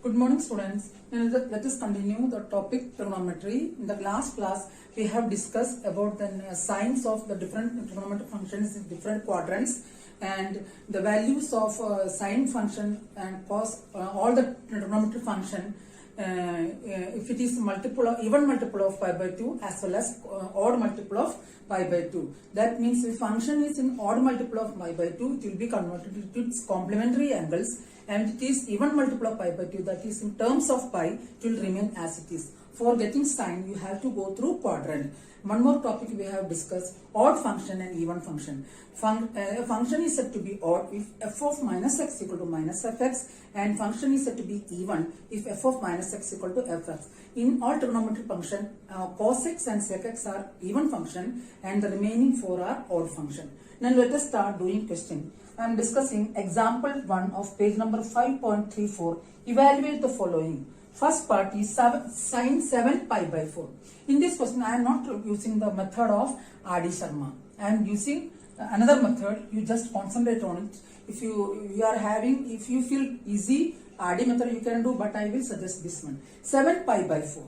Good morning, students. Now let us continue the topic trigonometry. In the last class, we have discussed about the signs of the different trigonometric functions in different quadrants and the values of sine function and cos all the trigonometric function. If it is multiple of even multiple of pi by 2 as well as odd multiple of pi by 2. That means if function is in odd multiple of pi by 2, it will be converted into its complementary angles, and it is even multiple of pi by 2, that is in terms of pi, it will remain as it is. For getting sine, you have to go through quadrant. One more topic we have discussed, odd function and even function. A function is said to be odd if f of minus x equal to minus fx, and function is said to be even if f of minus x equal to fx. In all trigonometric function, cos x and sec x are even function and the remaining 4 are odd function. Now let us start doing question. I am discussing example 1 of page number 5.34. Evaluate the following. First part is sine 7 pi by 4. In this question, I am not using the method of R.D. Sharma. I am using another method. You just concentrate on it. If you feel easy, R.D. method you can do, but I will suggest this one. 7 pi by 4.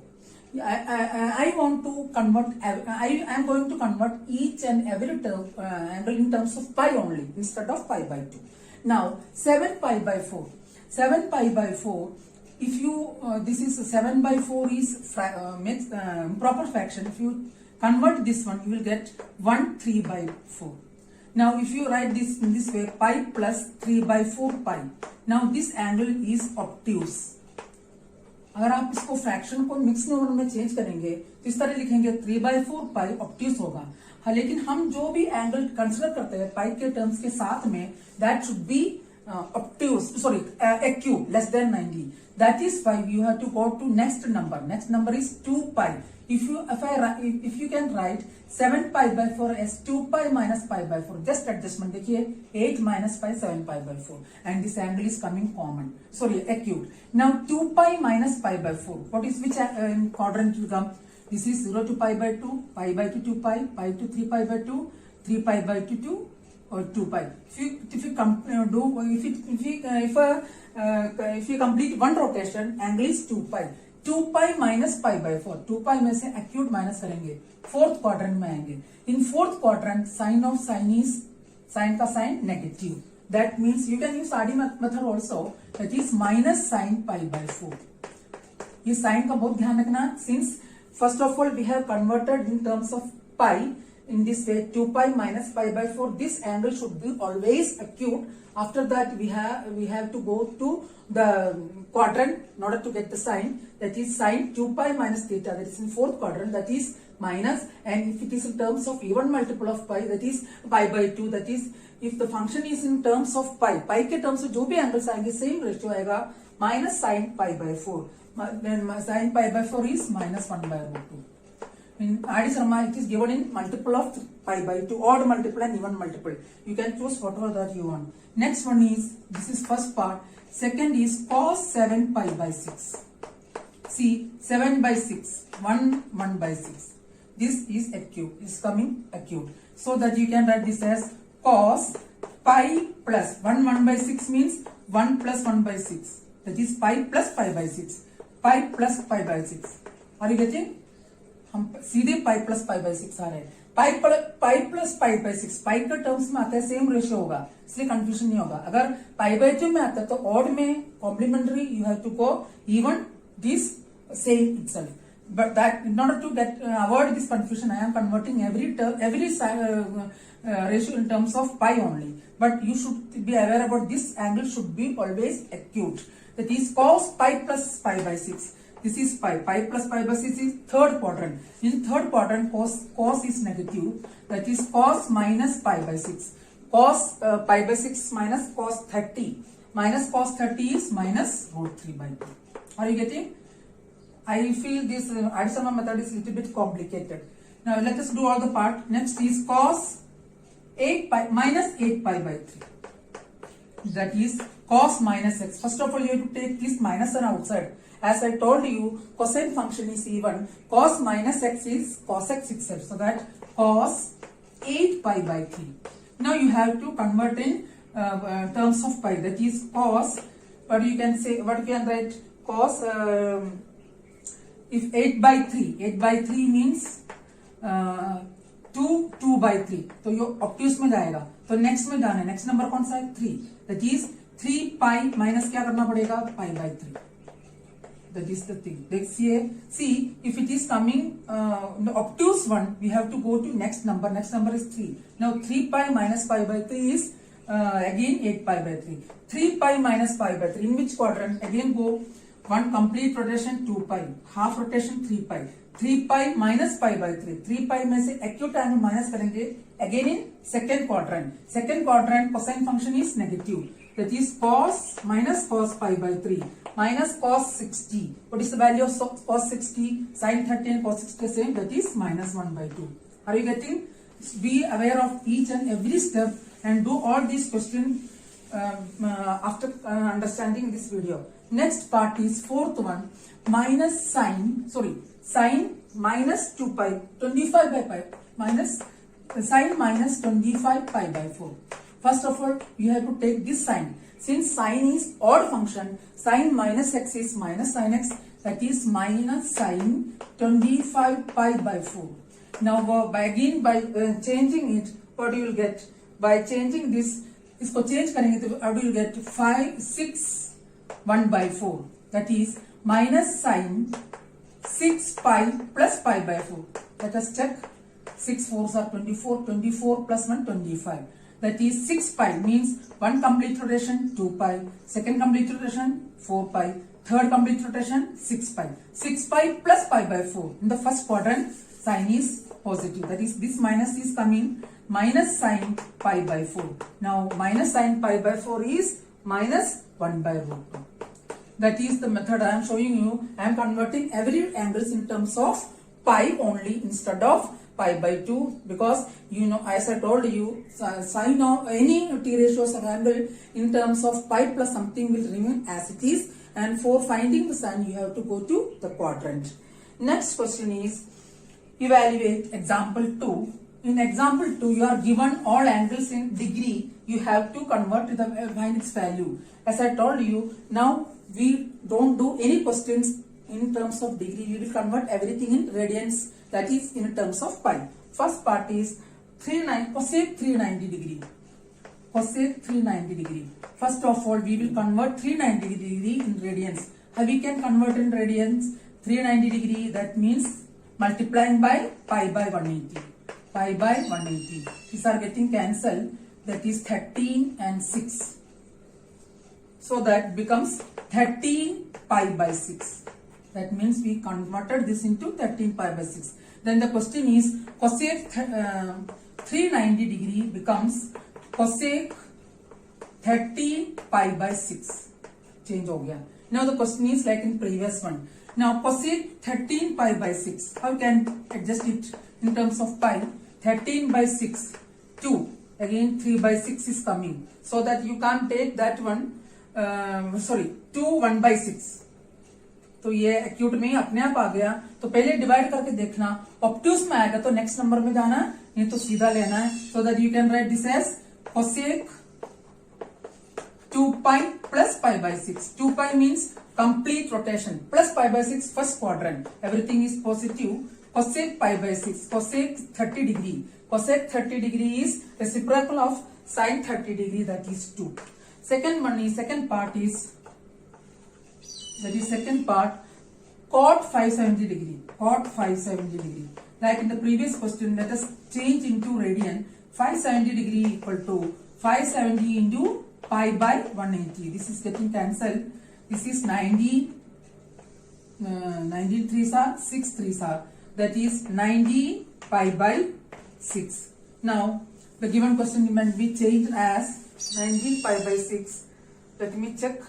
I want to convert. I am going to convert each and every term angle in terms of pi only instead of pi by 2. Now 7 pi by 4. 7 pi by 4. If you this is 7 by 4 is improper fraction. If you convert this one, you will get 1 3 by 4. Now if you write this in this way, pi plus 3 by 4 pi. Now this angle is obtuse. अगर आप इसको fraction को mix number में change करेंगे तो इस तरह लिखेंगे 3 by 4 पाई ऑब्ट्यूस होगा. हाँ, लेकिन हम जो भी एंगल कंसिडर करते हैं पाई के टर्म्स के साथ में, that should be obtuse, sorry, acute, less than 90. That is why you have to go to next number. Next number is 2 pi. If you can write 7 pi by 4 as 2 pi minus pi by 4. Just adjustment. देखिए 8 minus pi 7 pi by 4, and this angle is coming common. Sorry, acute. Now 2 pi minus pi by 4. What is which quadrant will come? This is 0 to pi by 2, pi by 2 pi, pi to 3 pi by 2, 3 pi by 2 or 2 pi. If you complete one rotation, angle is 2 pi. 2 pi minus pi by 4. 2 pi में से acute minus करेंगे, fourth quadrant में आएंगे. In fourth quadrant, sign of sine is sine का sign negative. That means you can use RD method also. That is minus sine pi by 4. ये sign का बहुत ध्यान रखना. Since first of all we have converted in terms of pi. In this way, 2 pi minus pi by 4. This angle should be always acute. After that, we have to go to the quadrant in order to get the sign. That is sine 2 pi minus theta. That is in fourth quadrant. That is minus. And if it is in terms of even multiple of pi, that is pi by 2. That is if the function is in terms of pi. Pi के terms में जो भी angles आएंगे same ratio आएगा, minus sine pi by 4. Then sine pi by 4 is minus 1 by root 2. In R.D. Sharma, it is given in multiple of pi by 2, odd multiple and even multiple. You can choose whatever that you want. Next one is, this is first part. Second is cos 7 pi by 6. See, 7 by 6, 1 by 6. This is acute, is coming acute. So that you can write this as cos pi plus 1 by 6 means 1 plus 1 by 6. That is pi plus pi by 6. Pi plus pi by 6. Are you getting? हम सीधे pi plus pi by 6 आ रहे हैं. Pi plus pi by 6 पाई के terms में आता है, same ratio होगा, इसलिए कंफ्यूजन नहीं होगा. अगर पाई बाई 2 में आता है तो ऑड में complementary you have to go even this same itself. But that in order to get avoid this confusion I am converting every ratio in terms of pi only. But you should be aware about this angle should be always acute. That is cos pi plus pi by 6. This is pi. Pi plus pi by 6 is third quadrant. In third quadrant, cos is negative. That is cos minus pi by 6. Cos pi by 6 minus cos 30. Minus cos 30 is minus root 3 by 2. Are you getting? I feel this R.D. Sharma method is a little bit complicated. Now let us do all the part. Next is cos 8 pi minus 8 pi by 3. That is cos minus x. First of all, you have to take this minus and outside. As I told you, cosine function is even. Cos minus x is cos x itself. So that cos 8 pi by 3. Now you have to convert in terms of pi. That is cos, what you can say, what you can write, cos if 8 by 3 means 2 by 3, तो ये obtuse में जाएगा, तो next में जाना है, next number कौन सा है 3, दैट इज 3 पाई माइनस क्या करना पड़ेगा pi by 3, that is the thing. Let's see if it is coming the obtuse one, we have to go to next number is 3. Now 3 pi minus pi by 3 is again 8 pi by 3. 3 pi minus pi by 3 in which quadrant? Again go one complete rotation 2 pi, half rotation 3 pi, 3 pi minus pi by 3, 3 pi में से acute angle minus करेंगे again in second quadrant cosine function is negative, that is cos minus cos pi by 3 minus cos 60. What is the value of cos 60? Sin 30 and cos 60 same, that is minus 1 by 2. Are you getting? Be aware of each and every step and do all these questions after understanding this video. Next part is fourth one, minus sin minus 2 pi 25 by pi minus sin minus 25 pi by 4. First of all, you have to take this sign. Since sine is odd function, sine minus x is minus sin x, that is minus sine 25 pi by 4. Now by changing it, what you will get? By changing this, इसको change करेंगे तो how do you get 6 1 by 4, that is minus sine 6 pi plus pi by 4. Let us check. 6 4s are 24, 24 plus 1 25. That is 6 pi means one complete rotation 2 pi, second complete rotation 4 pi, third complete rotation 6 pi. 6 pi plus pi by 4. In the first quadrant, sign is positive. That is this minus is coming minus sine pi by 4. Now minus sine pi by 4 is minus 1 by root 2. That is the method I am showing you. I am converting every angles in terms of pi only instead of pi by 2, because you know, as I told you, sine of any t ratios of angle in terms of pi plus something will remain as it is, and for finding the sine you have to go to the quadrant. Next question is evaluate example 2. In example 2, you are given all angles in degree. You have to convert to the find its value. As I told you, now we don't do any questions in terms of degree. We will convert everything in radians, that is in terms of pi. First part is cosec 390 degree. Cosec 390 degree. First of all, we will convert 390 degree in radians. How we can convert in radians? 390 degree, that means multiplying by pi by 180. Pi by 180. These are getting cancelled. That is 13 and 6. So that becomes 13 pi by 6. That means we converted this into 13 pi by 6. Then the question is cosec 390 degree becomes cosec 30 pi by 6. Change हो गया. Now the question is like in previous one. Now cosec 13 pi by 6. How can adjust it in terms of pi? 13 by 6. 2. Again 3 by 6 is coming. So that you can't take that one. 2 1 by 6. तो ये acute में ही अपने आप आ गया. तो पहले divide करके देखना. ऑब्ट्यूस में आएगा तो नेक्स्ट नंबर में जाना, नहीं तो सीधा लेना है. So that you can write this as cosec 2 pi plus pi by 6. 2 pi means complete rotation plus pi by 6 first quadrant. Everything is positive. Cosec pi by 6. Cosec 30 degree. Cosec 30 degree is reciprocal of sin 30 degree, that is 2. Second part is cot 570 degree. Cot 570 degree. Like in the previous question, let us change into radian. 570 degree equal to 570 into pi by 180. This is getting cancelled. This is 90. 90 3s are 6 3s are. That is 90 pi by 6. Now the given question can be changed as 19 pi by 6. Let me check.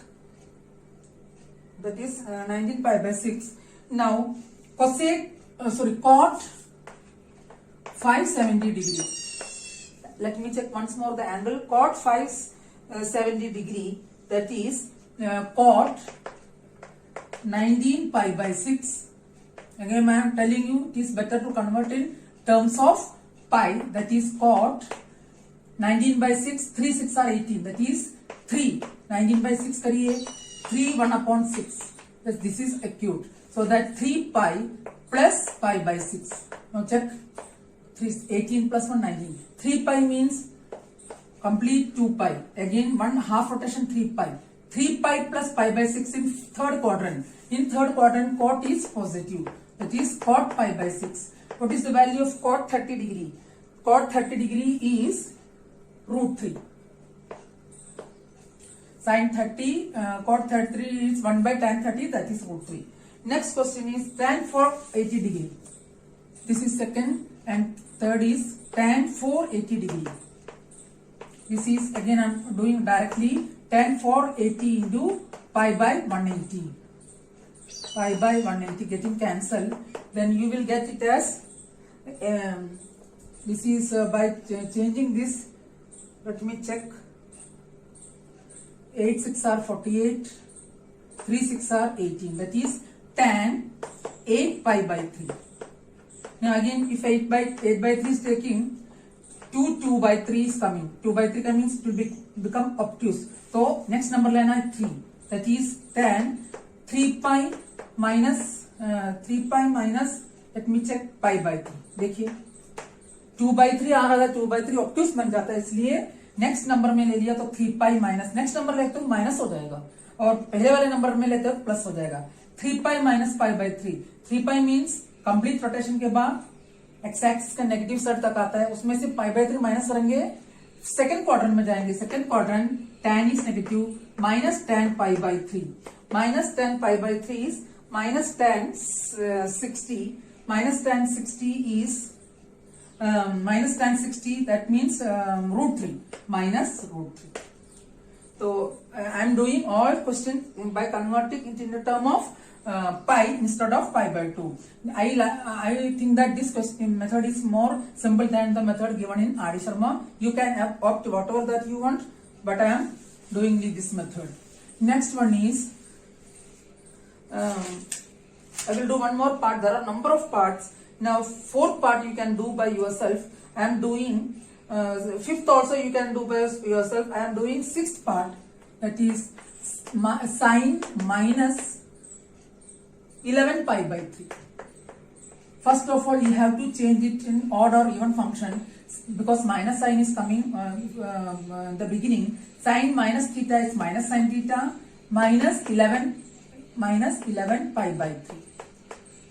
That is 19 pi by 6. Now cot 570 degree. Let me check once more the angle. Cot 570 degree, that is cot 19 pi by 6. Again I am telling you it is better to convert in terms of pi, that is cot 19 by 6. 3 6 are 18, that is 3. 19 by 6 करिए 3 1 upon 6. Yes, this is acute. So that 3 pi plus pi by 6. Now check. 18 plus 1, 19. 3 pi means complete 2 pi. Again, one half rotation 3 pi. 3 pi plus pi by 6 in third quadrant. In third quadrant, cot is positive. That is cot pi by 6. What is the value of cot 30 degree? Cot 30 degree is root 3. Sin 30, cot 33 is 1 by tan 30, that is root 3. Next question is tan for 80 degree. This is second, and third is tan for 80 degree. This is again I am doing directly tan for 80 into pi by 180. Pi by 180 getting cancelled. Then you will get it as this is by changing this. Let me check. 8 6 are 48. 3 6 are 18. That is tan 8 pi by 3. Now again, if 8 by 3 is taking, 2 by 3 is coming. 2 by 3 means it will become obtuse. So next number line is 3. That is tan 3 pi minus let me check pi by 3. देखिए 2 by 3 आ रहा था, 2 by 3 obtuse बन जाता है, इसलिए next number में ले लिया तो 3 पाई माइनस, नेक्स्ट नंबर लेते हो माइनस हो जाएगा, और पहले वाले नंबर में लेते हो प्लस हो जाएगा. 3 pi minus pi by 3. 3 pi means complete rotation के बाद एक्स एक्सिस का नेगेटिव साइड तक आता है, उसमें से पाई बाई 3 माइनस करेंगे, सेकंड क्वाड्रेंट में जाएंगे. Second quadrant tan is negative, minus tan pi by 3. Minus tan pi by 3 is minus tan 60. Minus tan 60 is minus tan 60, that means root 3, minus root 3. So I am doing all questions by converting it in the term of pi instead of pi by 2. I think that this question method is more simple than the method given in R.D. Sharma. You can opt whatever that you want, but I am doing this method. Next one is I will do one more part. There are number of parts. Now fourth part you can do by yourself. I am doing fifth also you can do by yourself. I am doing sixth part, that is sine minus 11 pi by 3. First of all you have to change it in odd or even function, because minus sign is coming in the beginning. Sine minus theta is minus sine theta, minus 11 pi by 3.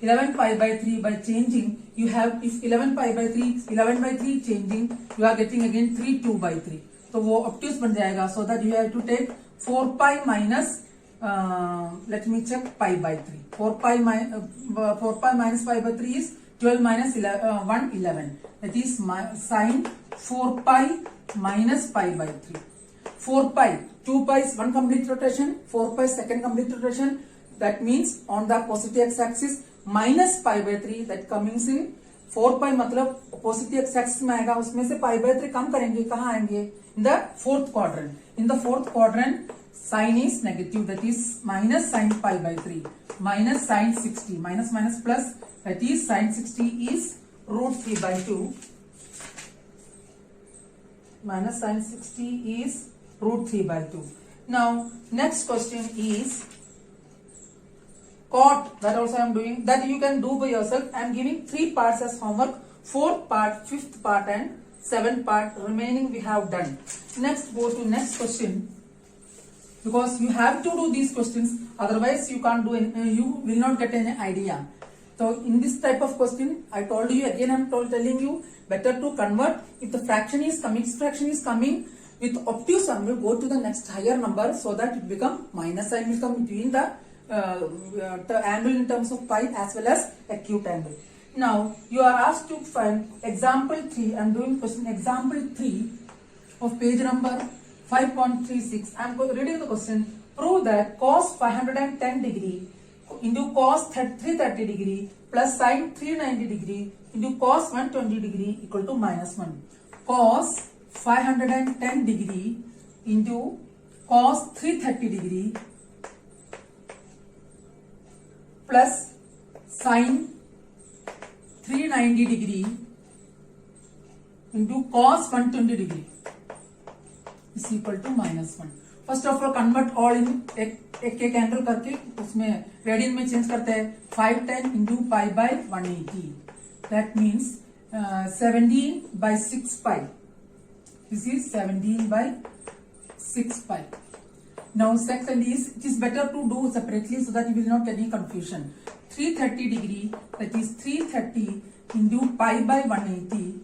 11 pi by 3 by changing, you have, if 11 pi by 3, 11 by 3 changing, you are getting again 3 2 by 3. तो वो obtuse बन जाएगा. So that you have to take 4 pi minus let me check pi by 3. 4 pi minus pi by 3 is 12 minus 1 11. That is sine 4 pi minus pi by 3. 4 pi, 2 pi is one complete rotation, 4 pi second complete rotation. That means on the positive x-axis minus pi by 3, that comes in 4 pi मतलब positive x-axis में आएगा, उसमें से pi by 3 कम करेंगे, कहाँ आएंगे? In the fourth quadrant. In the fourth quadrant sign is negative, that is minus sine pi by 3, minus sine 60, minus minus plus, that is sine 60 is root 3 by 2, minus sine 60 is root 3 by 2. Now next question is cot, that also I am doing, that you can do by yourself. I am giving 3 parts as homework, 4th part, 5th part and 7th part, remaining we have done. Next go to next question, because you have to do these questions, otherwise you can't do any, you will not get any idea. So in this type of question, I told you again, I am telling you better to convert. If the fraction is coming, with obtuse angle, go to the next higher number, so that it become minus sign will come between the angle in terms of pi as well as acute angle. Now you are asked to find example 3. I am doing question example 3 of page number 5.36. I am reading the question. Prove that cos 510 degree into cos 330 degree plus sin 390 degree into cos 120 degree equal to minus 1. Cos 510 degree into cos 330 degree plus sin 390 degree into cos 120 degree is equal to minus 1. First of all convert all in एक candle करके उसमें radian में change करते हैं. 510 into pi by 180. That means 17 by 6 pi. This is 17 by 6 pi. Now second is, it is better to do separately so that you will not get any confusion. 330 degree, that is 330 into pi by 180,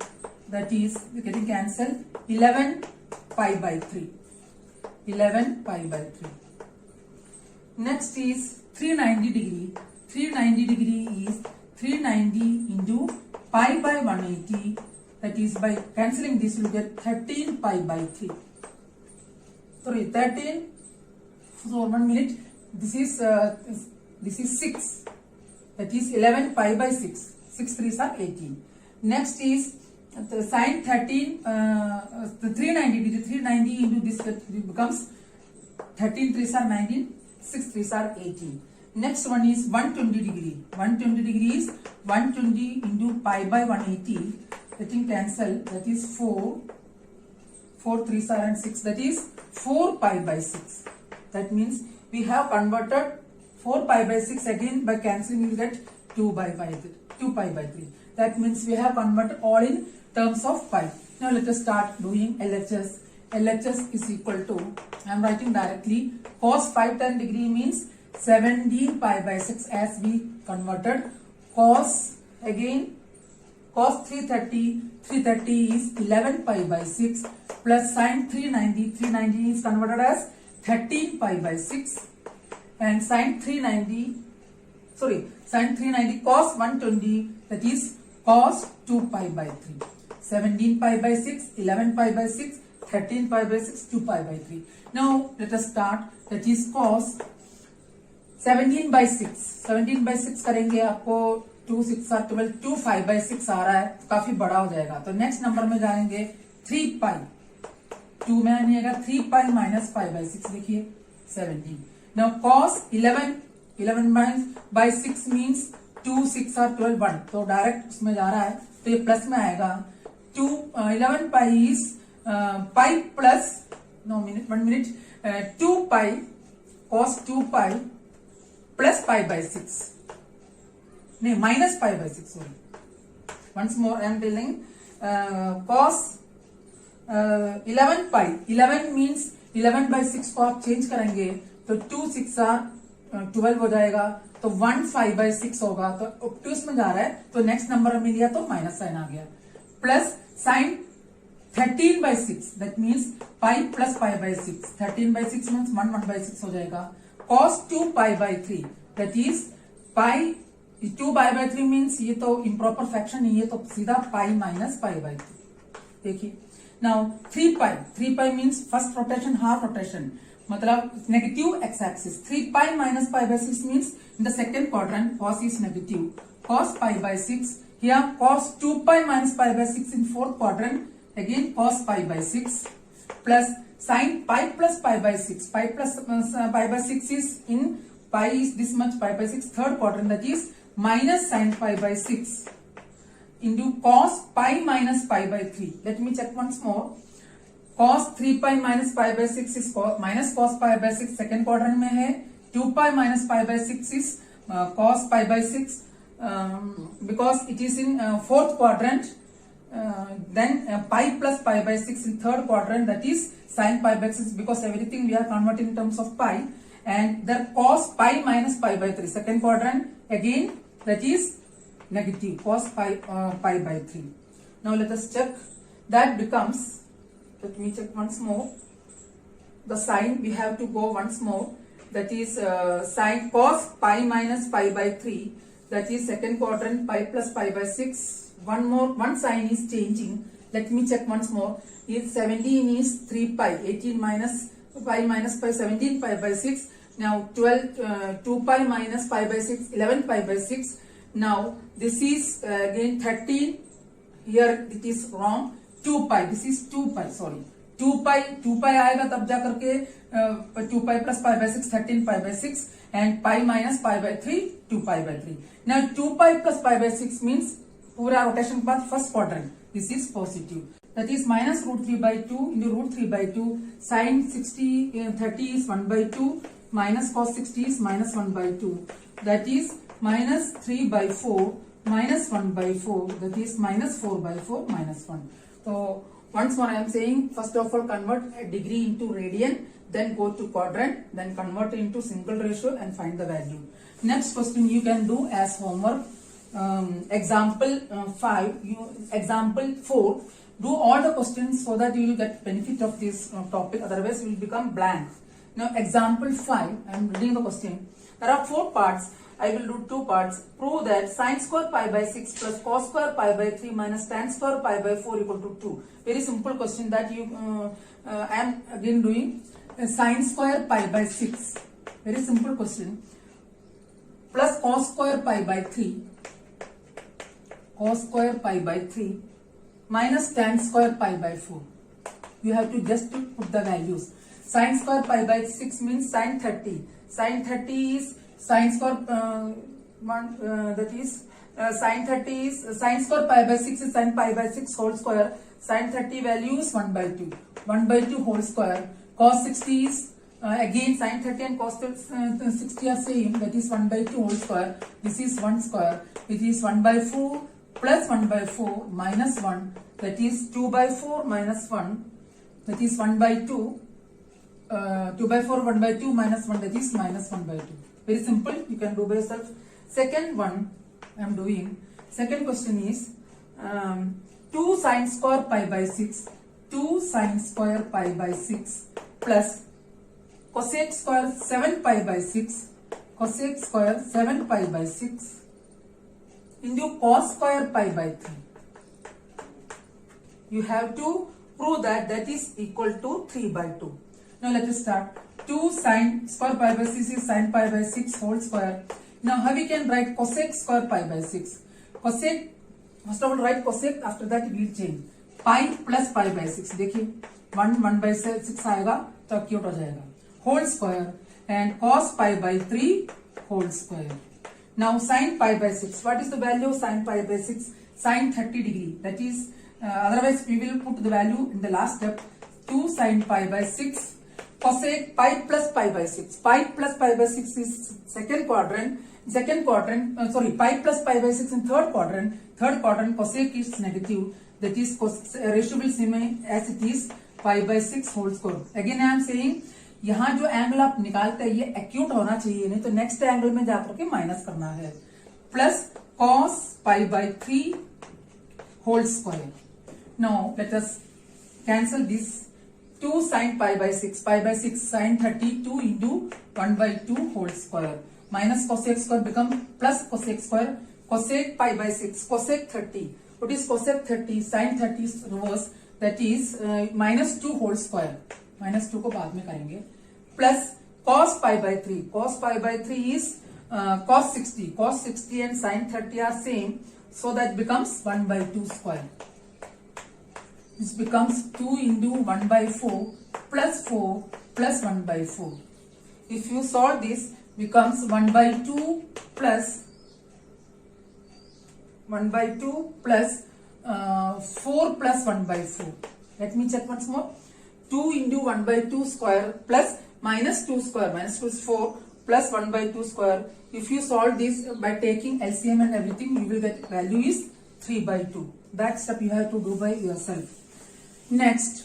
that is getting cancelled. 11 pi by 3. 11 pi by 3. Next is 390 degree. 390 degree is 390 into pi by 180, that is by cancelling this you will get 13 pi by 3. Sorry, 13. So 1 minute. This is 6. That is 11 pi by 6. 6 3s are 18. Next is the sine 13. The 390 degree. 390 into this becomes 13 3s are 19. 6 3s are 18. Next one is 120 degree. 120 degree is 120 into pi by 180. Getting cancelled. That is 4. 4 3s are and 6. That is 4 pi by 6. That means we have converted 4 pi by 6 again by cancelling we will get 2 pi by 3. That means we have converted all in terms of pi. Now let us start doing LHS. LHS is equal to, I am writing directly, cos 510 degree means 17 pi by 6 as we converted. Cos again, cos 330 is 11 pi by 6 plus sin 390 is converted as 13 pi by 6 and sin 390 cos 120, that is cos 2 pi by 3. 17 pi by 6, 11 pi by 6, 13 pi by 6, 2 pi by 3. Now let us start. That is cos 17 by 6. 17 by 6 करेंगे आपको 2 6 are 12. 2 5 by 6 आ रहा है, काफी बड़ा हो जाएगा. तो next number में जाएंगे 3 pi. 2 में आएगा 3 pi minus 5 by 6. देखिए 17. Now cos 11 by 6 means 2 6 are 12 1. तो डायरेक्ट उसमें जा रहा है तो ये प्लस में आएगा. 11 pi is pi plus 1 minute 2 pi cos 2 pi plus pi by 6. No, minus pi by 6, sorry. Once more I am telling, cos 11 pi. 11 means 11 by 6 को आप चेंज करेंगे तो 2 6 12 हो जाएगा. तो 1 5 by 6 होगा. तो ऑब्ट्यूस में जा रहा है तो नेक्स्ट नंबर में लिया तो माइनस साइन आ गया. Plus sign 13 by 6, that means pi plus pi by 6. 13 by 6 means 1 by 6 हो जाएगा. Cos 2 pi by 3, that is pi 2 pi by 3 means ये तो improper fraction नहीं है तो सीधा pi minus pi by 3. देखिए now 3 pi means first rotation half rotation, मतलब negative x axis. 3 pi minus pi by 6 means in the second quadrant cos is negative. Cos pi by 6, here cos 2 pi minus pi by 6 in fourth quadrant, again cos pi by 6 plus sin pi plus pi by 6. Pi plus pi by 6 is in pi is this much pi by 6 third quadrant, that is minus sin pi by 6 into cos pi minus pi by 3. Let me check once more. Cos 3 pi minus pi by 6 is minus cos pi by 6 second quadrant में है. 2 pi minus pi by 6 is cos pi by 6 because it is in fourth quadrant. Then pi plus pi by 6 in third quadrant, that is sin pi by 6 because everything we are converting in terms of pi. And the cos pi minus pi by 3 second quadrant, again that is negative cos pi by 3. Now let us check. That becomes, let me check once more. The sign we have to go once more. That is sin cos pi minus pi by 3, that is second quadrant pi plus pi by 6. One sign is changing. Let me check once more. Is 17 is 3 pi. 18 minus pi minus pi, 17 pi by 6. Now 2 pi minus pi by 6, 11 pi by 6. Now this is again 13. Here it is wrong. 2 pi. This is 2 pi. Sorry. 2 pi आएगा तब जा करके 2 pi plus pi by 6, 13 pi by 6 and pi minus pi by 3, 2 pi by 3. Now 2 pi plus pi by 6 means पूरा rotation के बाद first quadrant, this is positive. that is minus root 3 by 2 into root 3 by 2. Sin 30 is 1 by 2 minus cos 60 is minus 1 by 2. That is minus 3 by 4 minus 1 by 4. That is minus 4 by 4 minus 1. So once more I am saying, first of all convert a degree into radian, then go to quadrant, then convert into single ratio and find the value. Next question you can do as homework. Example 4. Do all the questions so that you will get benefit of this topic, otherwise you will become blank. Now example 5, I am reading the question. There are 4 parts. I will do 2 parts. Prove that sin square pi by 6 plus cos square pi by 3 minus tan square pi by 4 equal to 2. Very simple question that you I am again doing. Sin square pi by 6. Very simple question. Plus cos square pi by 3. Cos square pi by 3 minus tan square pi by 4. You have to just put the values. Sin square pi by 6 means sin 30. Sin 30 is sin square that is sin 30 is sin square pi by 6 is sin pi by 6 whole square. Sin 30 value is 1 by 2. 1 by 2 whole square. Cos 60 is again sin 30 and cos 60 are same. That is 1 by 2 whole square. This is 1 square. It is 1 by 4 plus 1 by 4 minus 1. That is 2 by 4 minus 1. That is 1 by 2. 2 by 4 1 by 2 minus 1, that is minus 1 by 2. Very simple, you can do by yourself. Second one I am doing. Second question is 2 sin square pi by 6. 2 sin square pi by 6 plus cosec square 7 pi by 6. Cosec square 7 pi by 6 into cos square pi by 3. You have to prove that that is equal to 3 by 2. Now let us start. 2 sin square pi by 6 is sin pi by 6 whole square. Now how we can write cosec square pi by 6? Cosec, first of all write cosec, after that we will change. Pi plus pi by 6. देखिए 1 by 6 आएगा तो acute हो जाएगा. Whole square and cos pi by 3 whole square. Now sin pi by 6. What is the value of sin pi by 6? Sin 30 degree. That is otherwise we will put the value in the last step. 2 sin pi by 6 cosec pi plus pi by 6. Pi plus pi by 6 is second quadrant. Pi plus pi by 6 in third quadrant. Third quadrant cosec is negative. That is ratio will remain as it is pi by 6 whole square. Again I am saying यहाँ जो angle आप निकालते हैं ये acute होना चाहिए, नहीं तो नेक्स्ट एंगल में जाकर के माइनस करना है. Plus cos pi by 3 whole square. Now let us cancel this. 2 sin pi by 6. Pi by 6 sin 30. 2 into 1 by 2 whole square. Minus cosec square become plus cosec square. Cosec pi by 6. Cosec 30. What is cosec 30? Sin 30 is reverse. That is minus 2 whole square. Minus 2 को बाद में करेंगे. Plus cos pi by 3. Cos pi by 3 is cos 60. Cos 60 and sin 30 are same. So that becomes 1 by 2 square. This becomes 2 into 1 by 4 plus 4 plus 1 by 4. If you solve this, becomes 1 by 2 plus 1 by 2 plus 4 plus 1 by 4. Let me check once more. 2 into 1 by 2 square plus minus 2 square. Minus 2 is 4 plus 1 by 2 square. If you solve this by taking LCM and everything, you will get value is 3 by 2. That step you have to do by yourself. Next,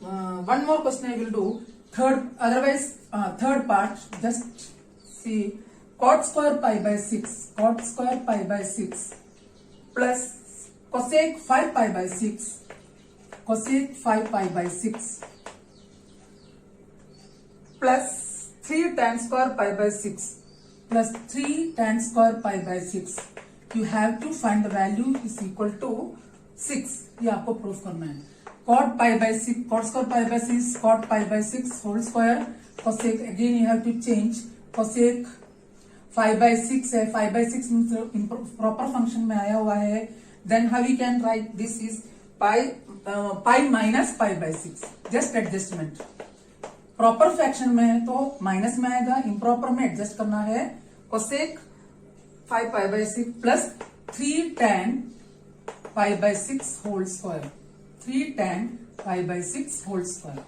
one more question I will do. Third part, just see cot square pi by 6. Cot square pi by 6 plus cosec 5 pi by 6. Cosec 5 pi by 6 plus 3 tan square pi by 6 plus 3 tan square pi by 6. You have to find the value is equal to 6. ये आपको proof करना है. Cot pi by 6, cot square pi by 6, cot pi by 6 whole square. Cosec again you have to change. Cosec 5 by 6 है. 5 by 6 means proper function में आया हुआ है. Then how we can write this is pi minus pi by 6. Just adjustment. Proper fraction में है तो minus में आएगा. इम्प्रॉपर में एडजस्ट करना है. Cosec 5 pi by 6 plus 3 tan pi by 6 whole square. 3 tan pi by 6 whole square.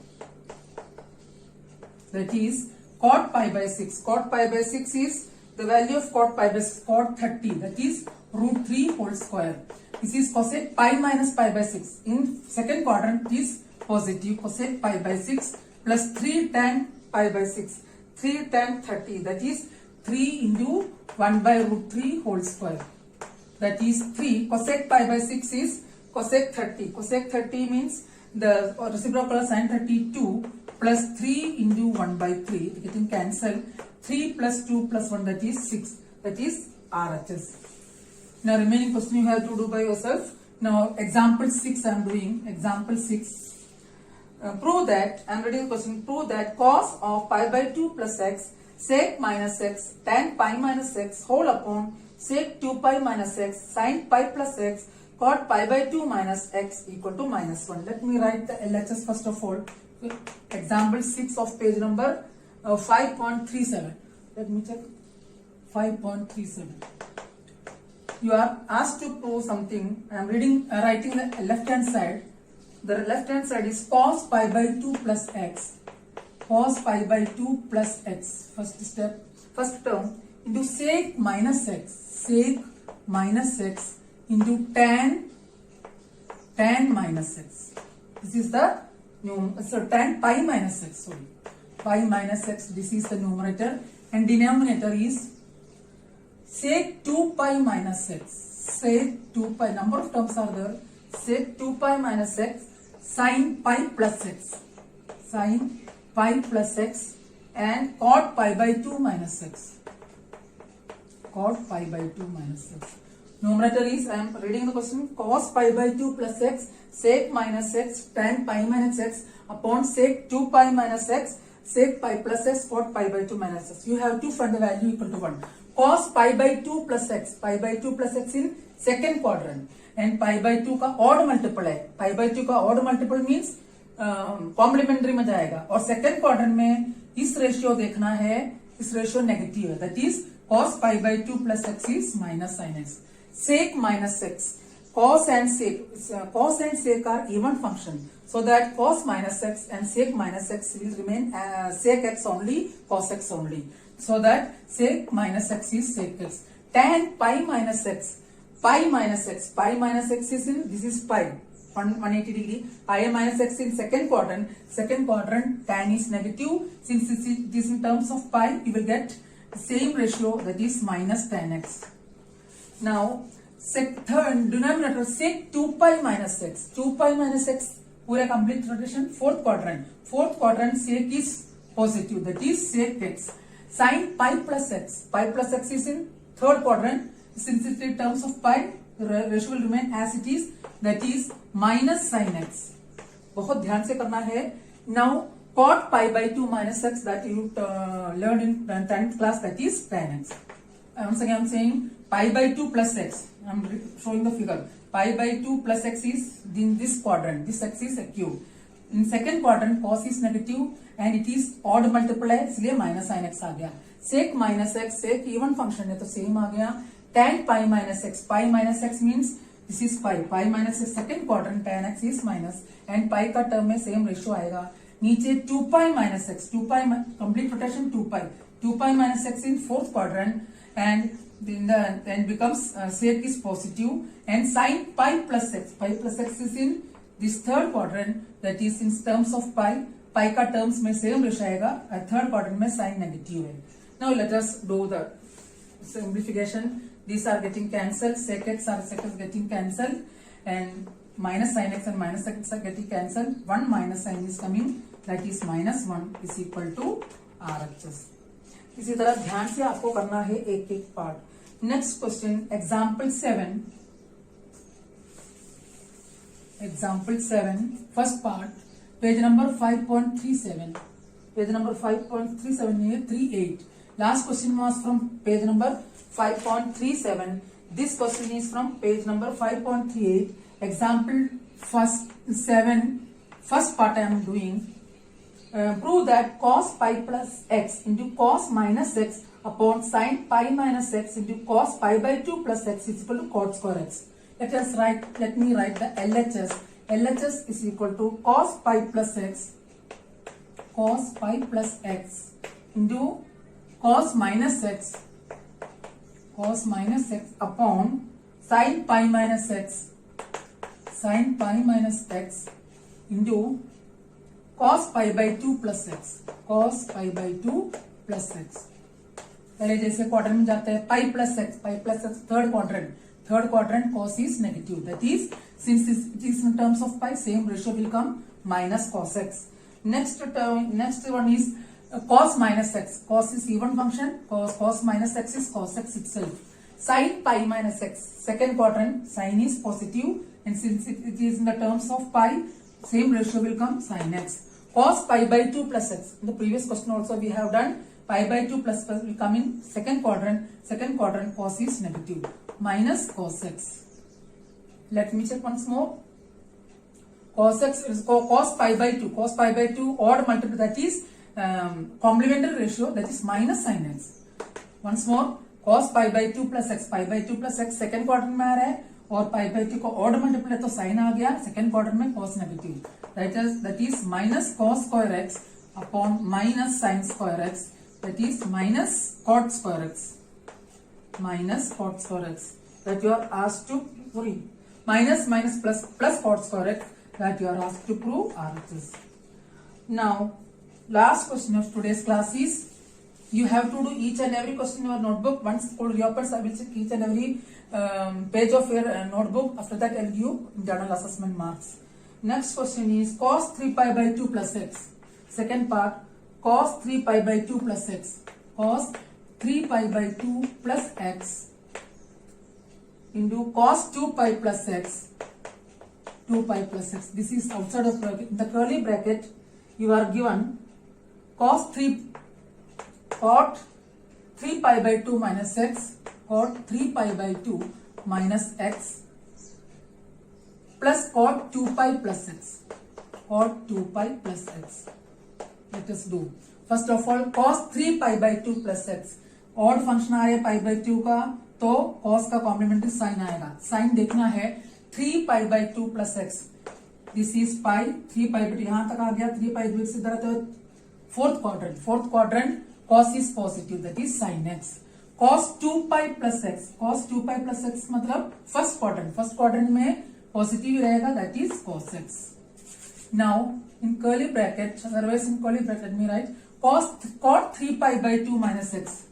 That is cot pi by 6. Cot pi by 6 is the value of cot pi by 6, cot 30. That is root 3 whole square. This is cosec pi minus pi by 6. In second quadrant is positive. Cosec pi by 6 plus 3 tan pi by 6. 3 tan 30. That is 3 into 1 by root 3 whole square. That is 3. Cosec pi by 6 is cosec 30. Cosec 30 means the reciprocal of sin 32 plus 3 into 1 by 3. Getting cancelled. 3 plus 2 plus 1, that is 6. That is RHS. Now remaining question you have to do by yourself. Now example 6 I am doing. Example 6. Prove that, I am reading the question, prove that cos of pi by 2 plus x, sec minus x, tan pi minus x whole upon sec 2 pi minus x, sin pi plus x, cot pi by 2 minus x equal to minus 1. Let me write the LHS first of all. Example 6 of page number 5.37. Let me check. 5.37. You are asked to prove something. I am writing the left hand side. The left hand side is cos pi by 2 plus x. Cos pi by 2 plus x. First step, first term into sec minus x. Sec minus x into tan minus x. This is the tan pi minus x. Sorry, pi minus x. This is the numerator and denominator is sec 2 pi minus x. Sec 2 pi. Number of terms are there. Sec 2 pi minus x, sin pi plus x, sin pi plus x, and cot pi by 2 minus x, cot pi by 2 minus x. Numerator is, I am reading the question, cos pi by 2 plus x, sec minus x, tan pi minus x upon sec 2 pi minus x, sec pi plus x, cot pi by 2 minus x. You have to find the value equal to 1. Cos pi by 2 plus x, pi by 2 plus x in second quadrant. And pi by 2 का odd multiple है. पाई by 2 का odd multiple means complementary में जाएगा और second quadrant में इस ratio देखना है, इस रेशियो नेगेटिव है. That is cos pi by 2 plus x is minus sine x. Sec minus x, cos and sec are even function, so that cos minus x and sec minus x will remain sec x only, cos x only, so that sec minus x is sec x. Tan pi minus x, pi minus x, pi minus x is in, this is pi 180 degree, pi minus x in second quadrant tan is negative. Since it is in terms of pi, you will get the same ratio, that is minus tan x. Now third denominator sec 2 pi minus x, 2 pi minus x पूरा complete rotation. Fourth quadrant sec is positive, that is sec x. Sin pi plus x is in third quadrant. Since it is in terms of pi, the ratio will remain as it is, that is minus sin x. बहुत ध्यान से करना है. Now cot pi by 2 minus x that you learned in 10th class, that is tan x. Once again I am saying pi by 2 plus x. I am showing the figure. Pi by 2 plus x is in this quadrant. This x is a cube. In second quadrant cos is negative and it is odd multiple है, इसलिए minus sin x आ गया. Sec minus x, sec even function है तो same आ गया. Tan pi minus x means this is pi. Pi minus x second quadrant, tan x is minus and pi का term में same ratio आएगा. नीचे 2 pi minus x, 2 pi complete rotation 2 pi minus x in fourth quadrant and then becomes sec is positive and sin pi plus x is in this third quadrant, that is in terms of pi का terms में same ratio आएगा. third quadrant में sin negative है. Now let us do the simplification. These are getting cancelled, sec x getting cancelled and minus sin x and minus x are getting cancelled. One minus sign is coming, that is minus 1 is equal to RHS. इसी तरह ध्यान से आपको करना है एक एक part. Next question example 7 first part page number 5.37. Page number 5.37 है 38. Last question was from page number 5.37. This question is from page number 5.38. Example first part I am doing. Prove that cos pi plus x into cos minus x upon sin pi minus x into cos pi by 2 plus x is equal to cot square x. Let me write the LHS. LHS is equal to cos pi plus x into cos minus x upon sin pi minus x into cos pi by 2 plus x. पहले जैसे quadrant में जाते हैं pi plus x third quadrant cos is negative, that is since it is in terms of pi, same ratio will come minus cos x. Next one is cos minus x. Cos is even function, cos minus x is cos x itself. Sin pi minus x, second quadrant, sin is positive, and since it is in the terms of pi, same ratio will come sin x. Cos pi by 2 plus x. In the previous question also we have done pi by 2 plus will come in second quadrant cos is negative, minus cos x. Let me check once more. Cos x is cos pi by 2 odd multiple, that is complementary ratio, that is minus sin x. Once more, cos pi by 2 plus x second quadrant में आ रहा है और pi by 2 को odd multiple है तो sin आ गया, second quadrant में cos negative, that is minus cos square x upon minus sin square x, that is minus cot square x, that you are asked to minus plus cot square x, that you are asked to prove RHS. Now last question of today's class is, you have to do each and every question in your notebook. Once school reopens, I will check each and every page of your notebook. After that, I will give you internal assessment marks. Next question is cos 3 pi by 2 plus x. Second part, cos 3 pi by 2 plus x. Cos 3 pi by 2 plus x into cos 2 pi plus x. This is outside of bracket. In the curly bracket, you are given cot 3 pi by 2 minus x, cot 3 pi by 2 minus x plus cot 2 pi plus x. Let us do. First of all, cos 3 pi by 2 plus x. Odd function आ रहा है pi by 2 का, तो cos का complementary sign आएगा. Sign देखना है 3 pi by 2 plus x. This is pi, 3 pi by 2 यहाँ तक आ गया, 3 pi by 2 से इधर आता है fourth quadrant cos is positive, that is sin x. Cos 2 pi plus x मतलब first quadrant में positive रहेगा, that is cos x. Now in curly bracket, otherwise in curly bracket में write cot 3 pi by 2 minus x.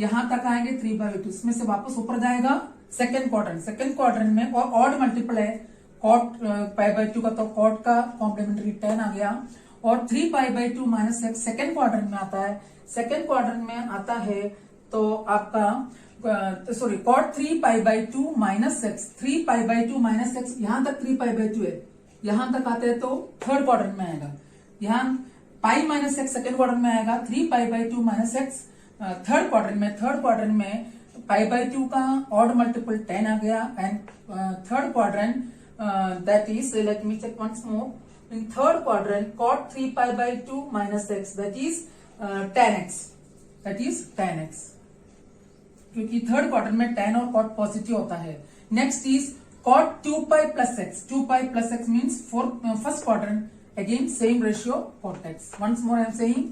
यहाँ तक आएंगे 3 by 2, इसमें से वापस ऊपर जाएगा सेकेंड क्वाड्रेंट में, और ऑड मल्टीपल है cot pi by 2 का, तो cot का कॉम्प्लीमेंट्री 10 आ गया, और 3 pi by 2 minus x second quadrant में आता है. सेकेंड क्वाड्रेंट में आता है तो आपका cot 3 pi by 2 minus x, 3 pi by 2 minus x, यहाँ तक 3 pi by 2 है, यहाँ तक आते हैं तो थर्ड क्वाड्रेंट में आएगा. यहाँ pi minus x second quadrant में आएगा, 3 pi by 2 minus x third quadrant में pi by 2 का ऑड मल्टीपल 10 आ गया, and third quadrant that is, let me check once more. In third quadrant, cot 3 pi by 2 minus x, that is 10x. क्योंकि third quadrant में 10 और cot positive होता है. Next is cot 2 pi plus x. 2 pi plus x means first quadrant, again same ratio cot x. Once more I am saying,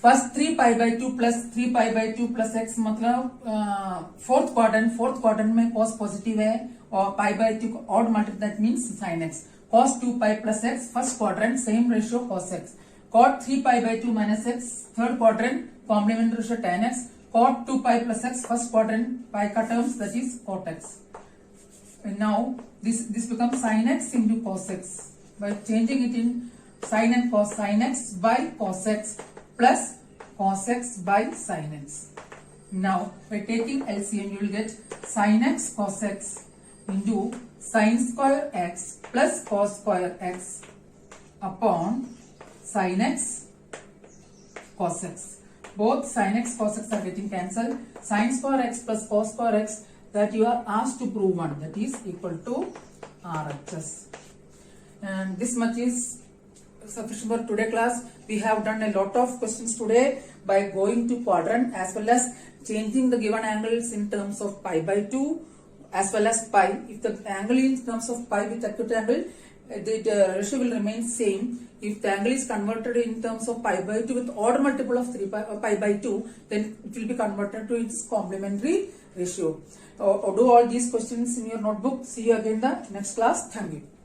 first 3 pi by 2 plus 3 pi by 2 plus x मतलब fourth quadrant में cos positive है और pi by 2 odd multiple, that means sin x. Cos 2 pi plus x first quadrant, same ratio cos x. Cot 3 pi by 2 minus x third quadrant, complementary ratio tan x. Cot 2 pi plus x first quadrant, pi ka terms, that is cot x. And now this becomes sin x into cos x by changing it in sin and cos. Sin x by cos x plus cos x by sin x. Now by taking LCM, you will get sin x cos x into sin square x plus cos square x upon sin x cos x. Both sin x cos x are getting cancelled. Sin square x plus cos square x, that you are asked to prove one, that is equal to RHS. And this much is sufficient for today class. We have done a lot of questions today by going to quadrant as well as changing the given angles in terms of pi by 2 as well as pi. If the angle in terms of pi with acute angle, the ratio will remain same. If the angle is converted in terms of pi by 2 with odd multiple of 3 pi by 2, then it will be converted to its complementary ratio. Do all these questions in your notebook. See you again in the next class. Thank you.